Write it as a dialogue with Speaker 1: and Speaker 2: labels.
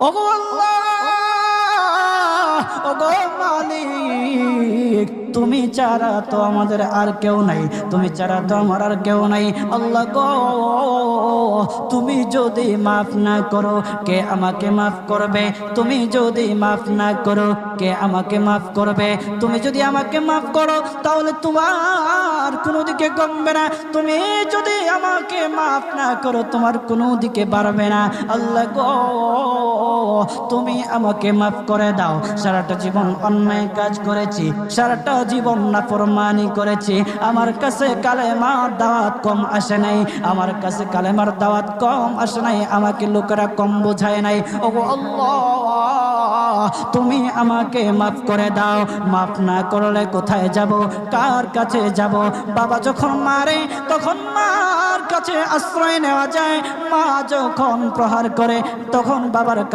Speaker 1: ওগো আল্লাহ, ওগো মালিক, তুমি ছাড়া তো আমাদের আর কেউ নাই, তুমি ছাড়া তো আমার আর কেউ নাই। আল্লাহ গো, তুমি যদি মাফ না করো কে আমাকে মাফ করবে? তুমি যদি মাফ না করো কে আমাকে মাফ করবে? তুমি যদি আমাকে মাফ করো তাহলে তোমার কোনো দিকে কমবে না, তুমি যদি আমাকে মাফ না করো তোমার কোনো দিকে বাড়বে না। আল্লাহ গো, তুমি আমাকে মাফ করে দাও। সারাটা জীবন অন্যায় কাজ করেছি, সারাটা জীবন নাফরমানি করেছি, আমার কাছে কালেমার দাওয়াত কম আসে নাই, আমার কাছে কালেমার দাওয়াত কম আসে নাই, আমাকে লোকেরা কম বোঝায় নাই। ওগো আল্লাহ, তুমি আমাকে মাফ করে দাও। মাফ না করলে কোথায় যাব, কার কাছে যাব? বাবা যখন মারে তখন মার কাছে আশ্রয় নেওয়া যায়, মা যখন প্রহার করে তখন বাবার কাছে